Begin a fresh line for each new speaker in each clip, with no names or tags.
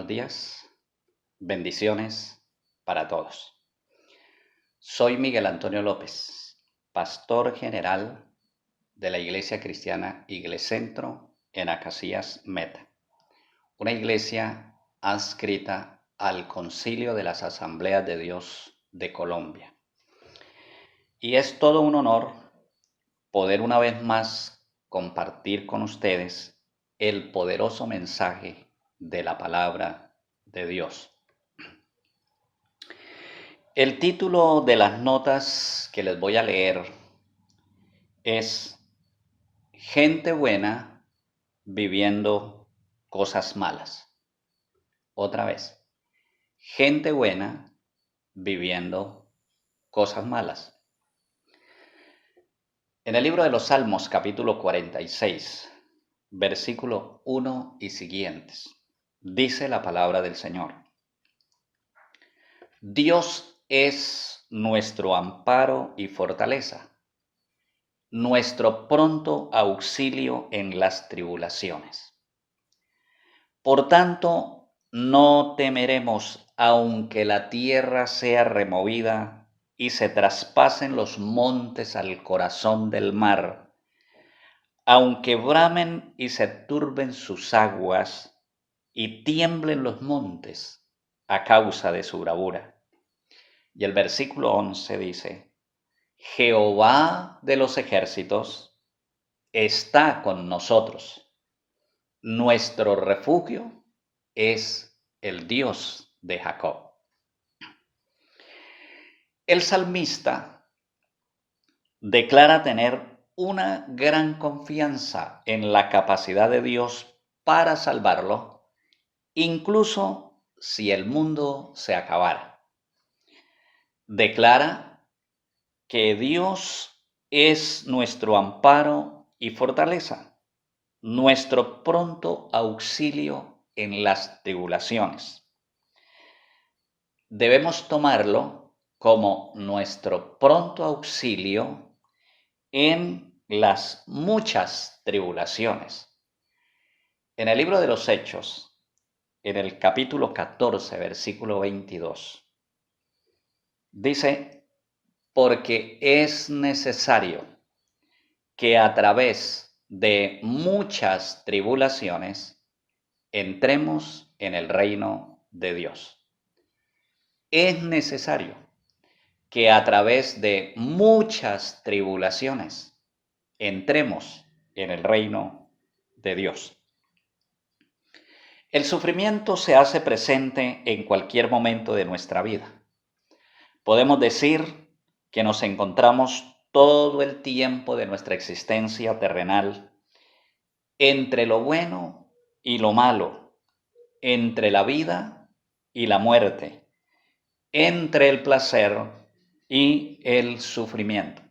buenos días, bendiciones para todos. Soy Miguel Antonio López, pastor general de la Iglesia Cristiana Iglecentro en Acacias Meta, una iglesia adscrita al Concilio de las Asambleas de Dios de Colombia. Y es todo un honor poder una vez más compartir con ustedes el poderoso mensaje de la palabra de Dios. El título de las notas que les voy a leer es Gente buena viviendo cosas malas. Otra vez, gente buena viviendo cosas malas. En el libro de los Salmos, capítulo 46, versículo 1 y siguientes, dice la palabra del Señor. Dios es nuestro amparo y fortaleza, nuestro pronto auxilio en las tribulaciones. Por tanto, no temeremos, aunque la tierra sea removida y se traspasen los montes al corazón del mar, aunque bramen y se turben sus aguas y tiemblen los montes a causa de su bravura. Y el versículo 11 dice, Jehová de los ejércitos está con nosotros. Nuestro refugio es el Dios de Jacob. El salmista declara tener una gran confianza en la capacidad de Dios para salvarlo, incluso si el mundo se acabara. Declara que Dios es nuestro amparo y fortaleza, nuestro pronto auxilio en las tribulaciones. Debemos tomarlo como nuestro pronto auxilio en las muchas tribulaciones. En el libro de los Hechos, en el capítulo 14, versículo 22, dice, porque es necesario que a través de muchas tribulaciones entremos en el reino de Dios. Es necesario que a través de muchas tribulaciones entremos en el reino de Dios. El sufrimiento se hace presente en cualquier momento de nuestra vida. Podemos decir que nos encontramos todo el tiempo de nuestra existencia terrenal entre lo bueno y lo malo, entre la vida y la muerte, entre el placer y el sufrimiento.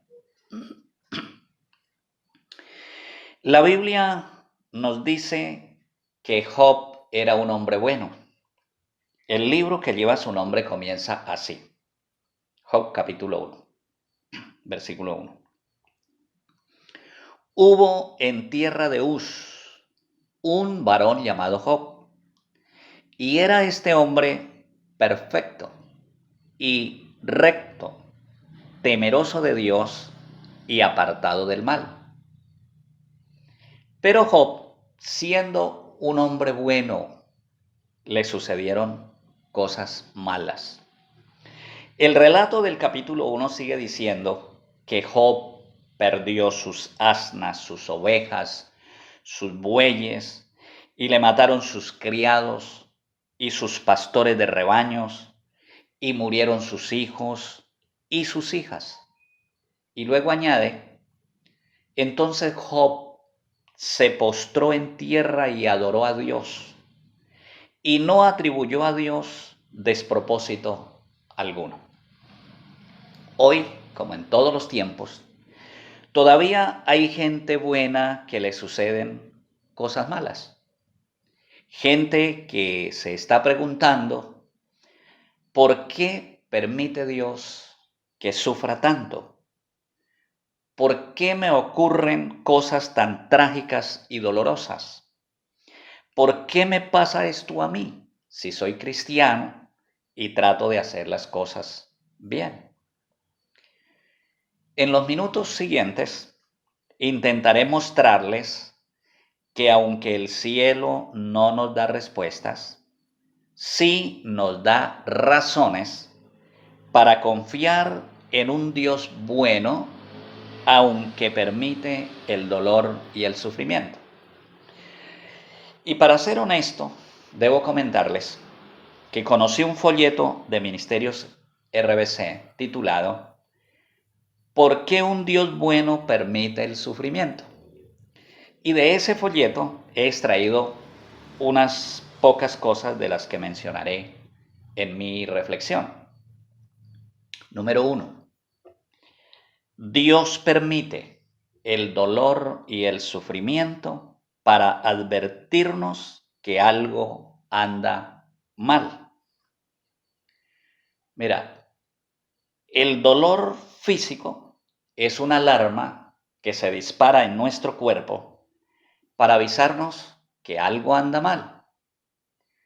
La Biblia nos dice que Job era un hombre bueno. El libro que lleva su nombre comienza así. Job capítulo 1, versículo 1. Hubo en tierra de Uz un varón llamado Job, y era este hombre perfecto y recto, temeroso de Dios y apartado del mal. Pero Job, siendo un hombre bueno, le sucedieron cosas malas. El relato del capítulo 1 sigue diciendo que Job perdió sus asnas, sus ovejas, sus bueyes, y le mataron sus criados y sus pastores de rebaños, y murieron sus hijos y sus hijas. Y luego añade, entonces Job se postró en tierra y adoró a Dios, y no atribuyó a Dios despropósito alguno. Hoy, como en todos los tiempos, todavía hay gente buena que le suceden cosas malas. Gente que se está preguntando, ¿por qué permite Dios que sufra tanto? ¿Por qué me ocurren cosas tan trágicas y dolorosas? ¿Por qué me pasa esto a mí? si soy cristiano y trato de hacer las cosas bien. En los minutos siguientes intentaré mostrarles que aunque el cielo no nos da respuestas, sí nos da razones para confiar en un Dios bueno, aunque permite el dolor y el sufrimiento. Y para ser honesto, debo comentarles que conocí un folleto de Ministerios RBC titulado ¿Por qué un Dios bueno permite el sufrimiento? Y de ese folleto he extraído unas pocas cosas de las que mencionaré en mi reflexión. Número 1. Dios permite el dolor y el sufrimiento para advertirnos que algo anda mal. Mira, el dolor físico es una alarma que se dispara en nuestro cuerpo para avisarnos que algo anda mal.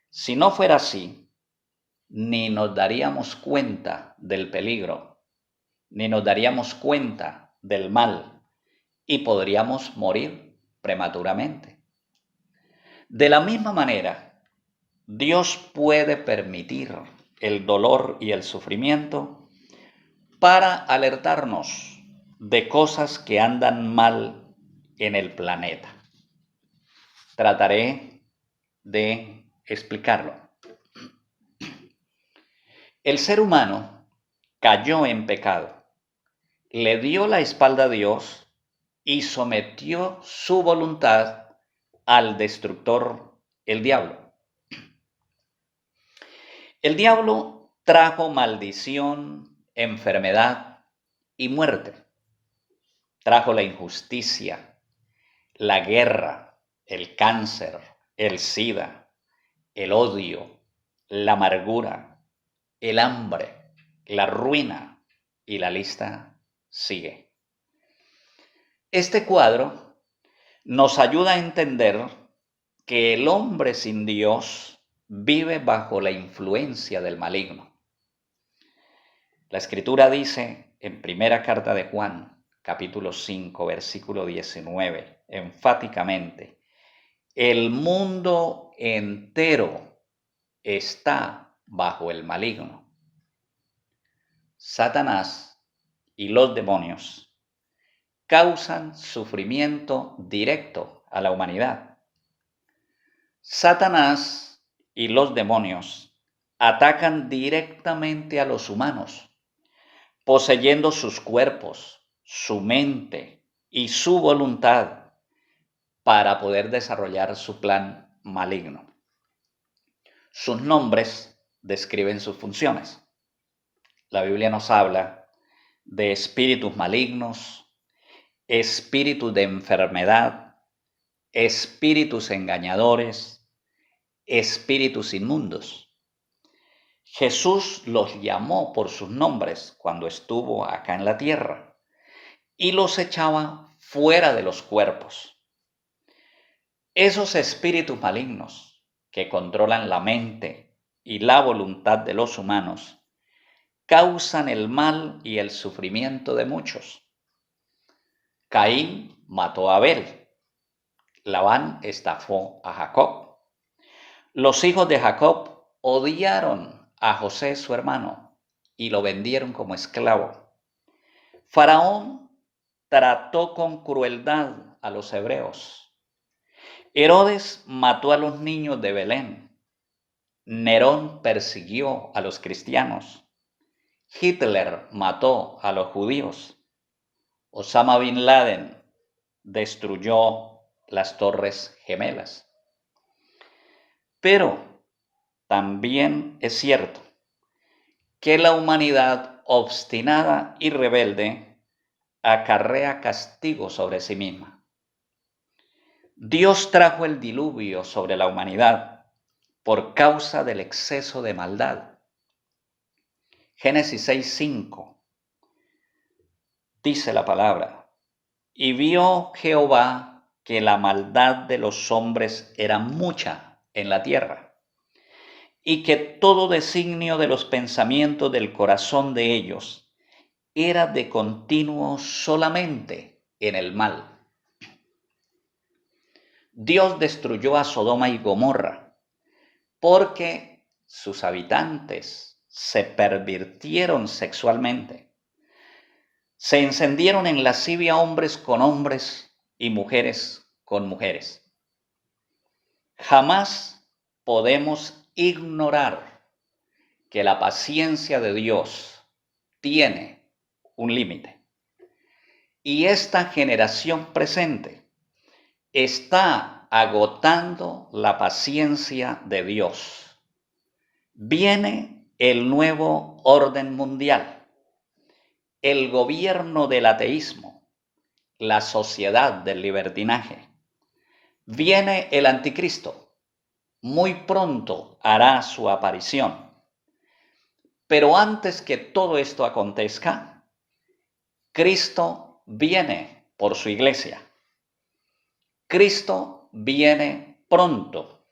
Si no fuera así, ni nos daríamos cuenta del peligro, ni nos daríamos cuenta del mal y podríamos morir prematuramente. De la misma manera, Dios puede permitir el dolor y el sufrimiento para alertarnos de cosas que andan mal en el planeta. Trataré de explicarlo. El ser humano cayó en pecado, le dio la espalda a Dios y sometió su voluntad al destructor, el diablo. El diablo trajo maldición, enfermedad y muerte. Trajo la injusticia, la guerra, el cáncer, el SIDA, el odio, la amargura, el hambre, la ruina y la lista sigue. Este cuadro nos ayuda a entender que el hombre sin Dios vive bajo la influencia del maligno. La Escritura dice en primera carta de Juan, capítulo 5, versículo 19, enfáticamente, el mundo entero está bajo el maligno. Satanás y los demonios causan sufrimiento directo a la humanidad. Satanás y los demonios atacan directamente a los humanos, poseyendo sus cuerpos, su mente y su voluntad para poder desarrollar su plan maligno. Sus nombres describen sus funciones. La Biblia nos habla de espíritus malignos, espíritus de enfermedad, espíritus engañadores, espíritus inmundos. Jesús los llamó por sus nombres cuando estuvo acá en la tierra y los echaba fuera de los cuerpos. Esos espíritus malignos que controlan la mente y la voluntad de los humanos causan el mal y el sufrimiento de muchos. Caín mató a Abel. Labán estafó a Jacob. Los hijos de Jacob odiaron a José, su hermano, y lo vendieron como esclavo. Faraón trató con crueldad a los hebreos. Herodes mató a los niños de Belén. Nerón persiguió a los cristianos. Hitler mató a los judíos. Osama Bin Laden destruyó las Torres Gemelas. Pero también es cierto que la humanidad obstinada y rebelde acarrea castigo sobre sí misma. Dios trajo el diluvio sobre la humanidad por causa del exceso de maldad. Génesis 6:5 dice la palabra, y vio Jehová que la maldad de los hombres era mucha en la tierra, y que todo designio de los pensamientos del corazón de ellos era de continuo solamente en el mal. Dios destruyó a Sodoma y Gomorra porque sus habitantes se pervirtieron sexualmente. Se encendieron en lascivia hombres con hombres y mujeres con mujeres. Jamás podemos ignorar que la paciencia de Dios tiene un límite. Y esta generación presente está agotando la paciencia de Dios. Viene el nuevo orden mundial, el gobierno del ateísmo, la sociedad del libertinaje. Viene el anticristo, muy pronto hará su aparición. Pero antes que todo esto acontezca, Cristo viene por su iglesia. Cristo viene pronto.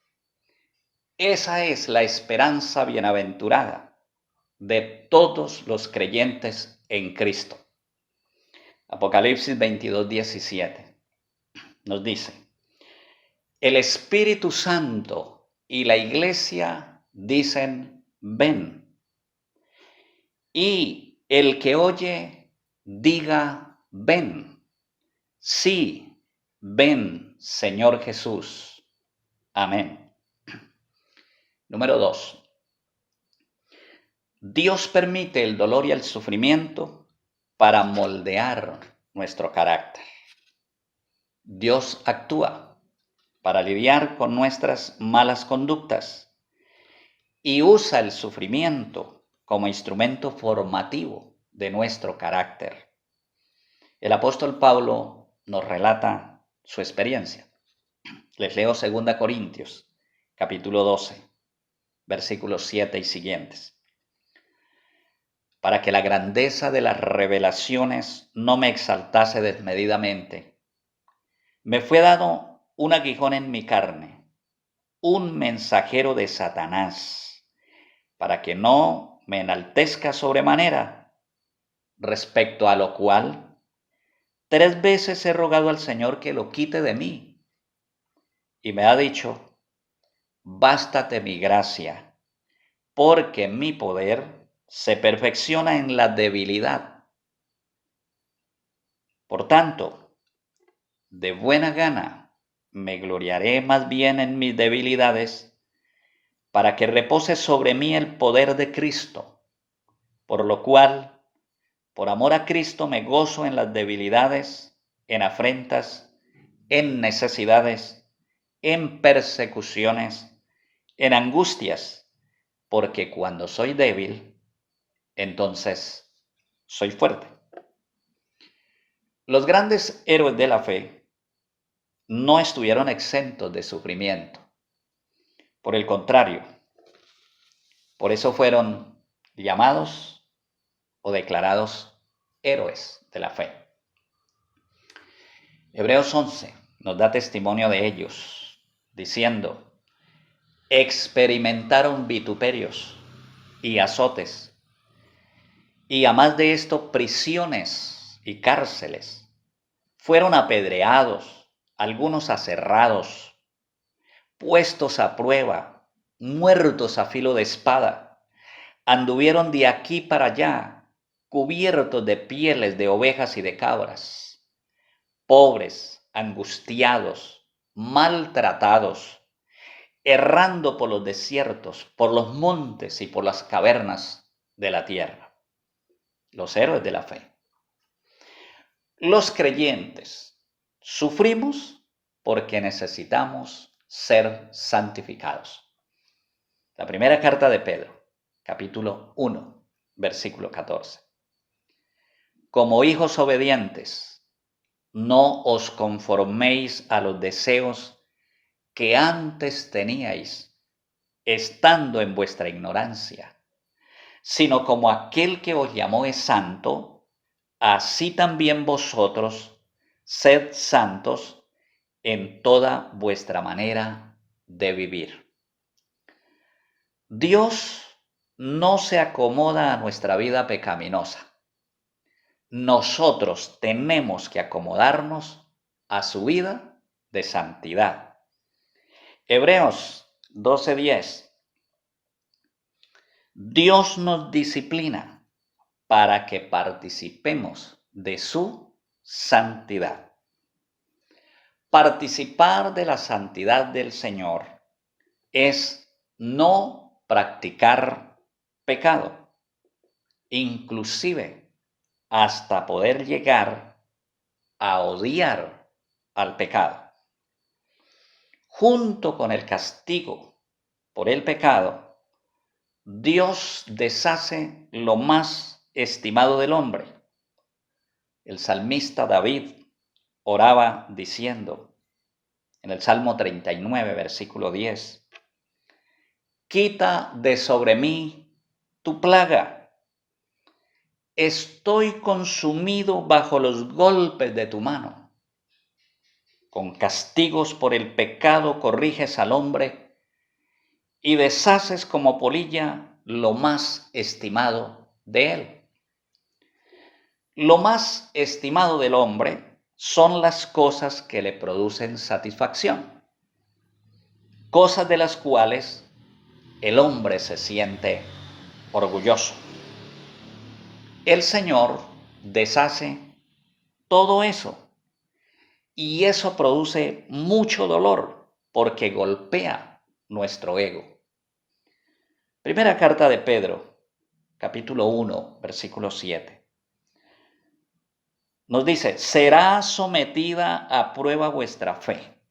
Esa es la esperanza bienaventurada de todos los creyentes en Cristo. Apocalipsis 22:17 nos dice: el Espíritu Santo y la iglesia dicen, ven. Y el que oye, diga, ven. Sí, ven, Señor Jesús. Amén. Número 2. Dios permite el dolor y el sufrimiento para moldear nuestro carácter. Dios actúa para lidiar con nuestras malas conductas y usa el sufrimiento como instrumento formativo de nuestro carácter. El apóstol Pablo nos relata su experiencia. Les leo 2 Corintios, capítulo 12, versículos 7 y siguientes. Para que la grandeza de las revelaciones no me exaltase desmedidamente, me fue dado un aguijón en mi carne, un mensajero de Satanás, para que no me enaltezca sobremanera, respecto a lo cual 3 veces he rogado al Señor que lo quite de mí. Y me ha dicho, bástate mi gracia, porque mi poder se perfecciona en la debilidad. Por tanto, de buena gana me gloriaré más bien en mis debilidades, para que repose sobre mí el poder de Cristo, por lo cual, por amor a Cristo, me gozo en las debilidades, en afrentas, en necesidades, en persecuciones, en angustias, porque cuando soy débil, entonces soy fuerte. Los grandes héroes de la fe no estuvieron exentos de sufrimiento. Por el contrario, por eso fueron llamados o declarados héroes de la fe. Hebreos 11 nos da testimonio de ellos, diciendo, experimentaron vituperios y azotes, y a más de esto prisiones y cárceles. Fueron apedreados, algunos aserrados, puestos a prueba, muertos a filo de espada. Anduvieron de aquí para allá, cubiertos de pieles de ovejas y de cabras, pobres, angustiados, maltratados, errando por los desiertos, por los montes y por las cavernas de la tierra. Los héroes de la fe. Los creyentes sufrimos porque necesitamos ser santificados. La primera carta de Pedro, capítulo 1, versículo 14. Como hijos obedientes, no os conforméis a los deseos que antes teníais, estando en vuestra ignorancia, sino como aquel que os llamó es santo, así también vosotros sed santos en toda vuestra manera de vivir. Dios no se acomoda a nuestra vida pecaminosa. Nosotros tenemos que acomodarnos a su vida de santidad. Hebreos 12:10. Dios nos disciplina para que participemos de su santidad. Participar de la santidad del Señor es no practicar pecado, inclusive hasta poder llegar a odiar al pecado. Junto con el castigo por el pecado, Dios deshace lo más estimado del hombre. El salmista David oraba diciendo en el Salmo 39, versículo 10, quita de sobre mí tu plaga. Estoy consumido bajo los golpes de tu mano. Con castigos por el pecado corriges al hombre y deshaces como polilla lo más estimado de él. Lo más estimado del hombre son las cosas que le producen satisfacción, cosas de las cuales el hombre se siente orgulloso. El Señor deshace todo eso y eso produce mucho dolor porque golpea nuestro ego. Primera carta de Pedro, capítulo 1, versículo 7. Nos dice, será sometida a prueba vuestra fe,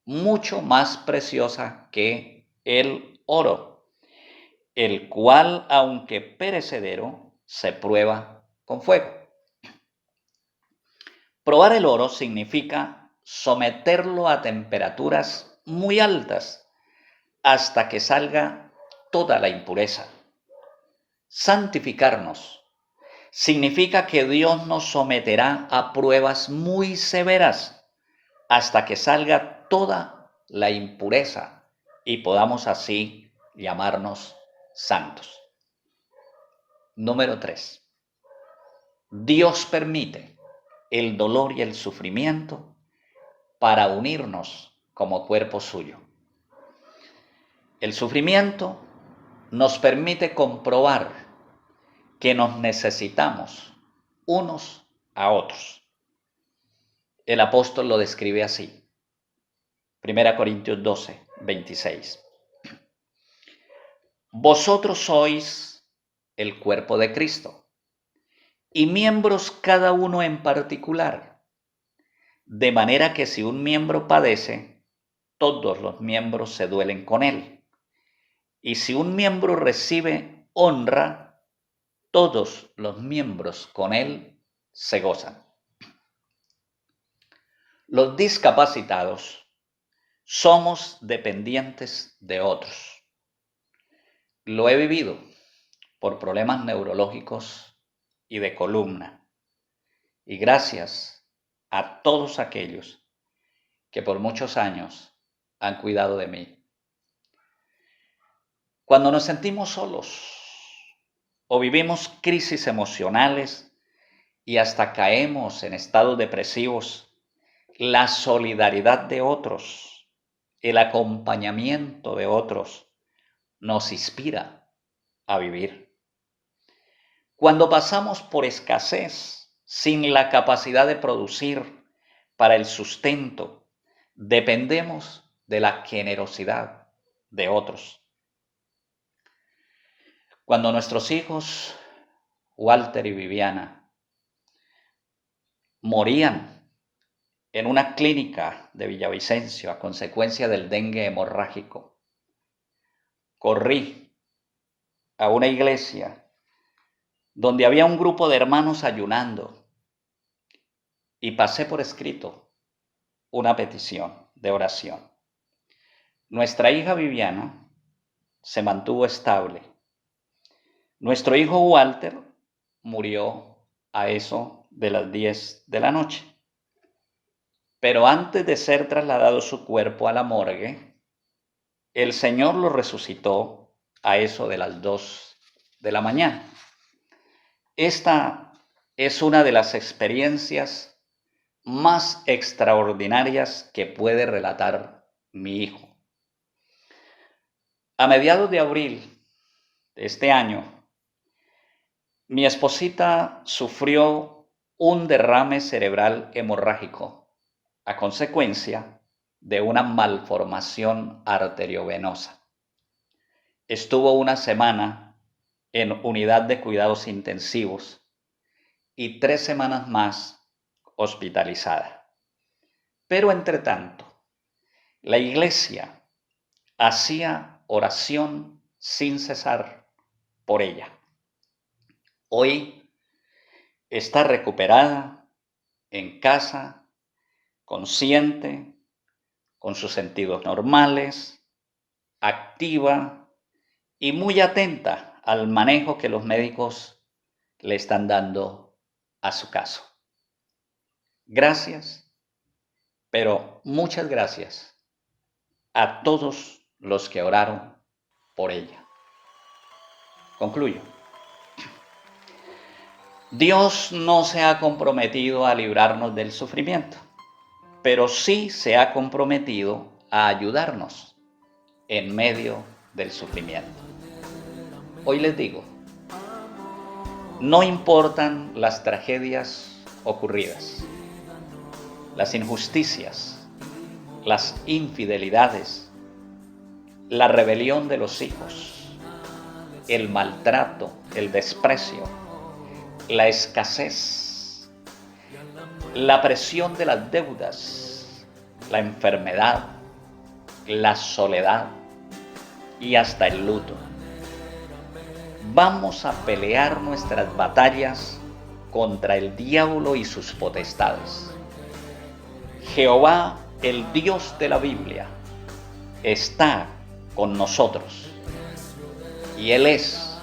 mucho más preciosa que el oro, el cual, aunque perecedero, se prueba con fuego. Probar el oro significa someterlo a temperaturas muy altas hasta que salga toda la impureza. Santificarnos significa que Dios nos someterá a pruebas muy severas hasta que salga toda la impureza y podamos así llamarnos santos. Número 3. Dios permite el dolor y el sufrimiento para unirnos como cuerpo suyo. El sufrimiento nos permite comprobar que nos necesitamos unos a otros. El apóstol lo describe así. 1 Corintios 12, 26. Vosotros sois el cuerpo de Cristo y miembros cada uno en particular, de manera que si un miembro padece, todos los miembros se duelen con él. Y si un miembro recibe honra, todos los miembros con él se gozan. Los discapacitados somos dependientes de otros. Lo he vivido por problemas neurológicos y de columna. Y gracias a todos aquellos que por muchos años han cuidado de mí. Cuando nos sentimos solos o vivimos crisis emocionales y hasta caemos en estados depresivos, la solidaridad de otros, el acompañamiento de otros, nos inspira a vivir. Cuando pasamos por escasez, sin la capacidad de producir para el sustento, dependemos de la generosidad de otros. Cuando nuestros hijos, Walter y Viviana, morían en una clínica de Villavicencio a consecuencia del dengue hemorrágico, corrí a una iglesia donde había un grupo de hermanos ayunando y pasé por escrito una petición de oración. Nuestra hija Viviana se mantuvo estable. Nuestro hijo Walter murió a eso de las 10 de la noche. Pero antes de ser trasladado su cuerpo a la morgue, el Señor lo resucitó a eso de las 2 de la mañana. Esta es una de las experiencias más extraordinarias que puede relatar mi hijo. A mediados de abril de este año, mi esposita sufrió un derrame cerebral hemorrágico a consecuencia de una malformación arteriovenosa. Estuvo una semana en unidad de cuidados intensivos y 3 semanas más hospitalizada. Pero entre tanto, la iglesia hacía oración sin cesar por ella. Hoy está recuperada en casa, consciente, con sus sentidos normales, activa y muy atenta al manejo que los médicos le están dando a su caso. Gracias, pero muchas gracias a todos los que oraron por ella. Concluyo. Dios no se ha comprometido a librarnos del sufrimiento, pero sí se ha comprometido a ayudarnos en medio del sufrimiento. Hoy les digo, no importan las tragedias ocurridas, las injusticias, las infidelidades, la rebelión de los hijos, el maltrato, el desprecio, la escasez, la presión de las deudas, la enfermedad, la soledad y hasta el luto. Vamos a pelear nuestras batallas contra el diablo y sus potestades. Jehová, el Dios de la Biblia, está con nosotros y Él es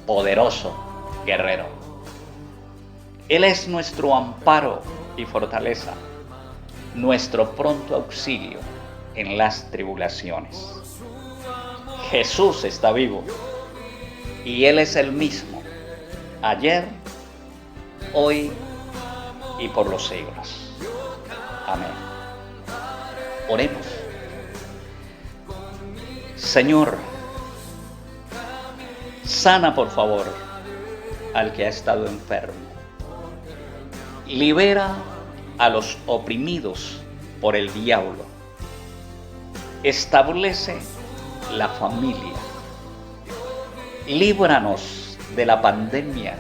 poderoso guerrero. Él es nuestro amparo y fortaleza, nuestro pronto auxilio en las tribulaciones. Jesús está vivo y Él es el mismo, ayer, hoy y por los siglos. Amén. Oremos. Señor, sana por favor al que ha estado enfermo. Libera a los oprimidos por el diablo. Establece la familia. Líbranos de la pandemia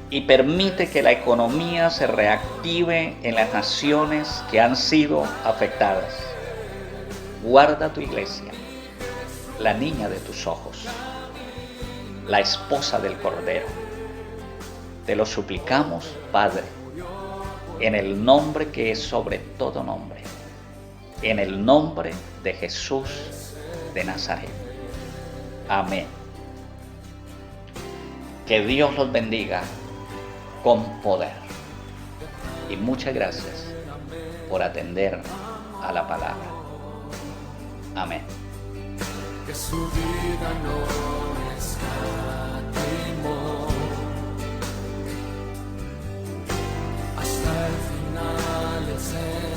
y permite que la economía se reactive en las naciones que han sido afectadas. Guarda tu iglesia, la niña de tus ojos, la esposa del Cordero. Te lo suplicamos, Padre, en el nombre que es sobre todo nombre, en el nombre de Jesús de Nazaret. Amén. Que Dios los bendiga con poder. Y muchas gracias por atender a la palabra. Amén.
Que su vida no escatimó hasta el final.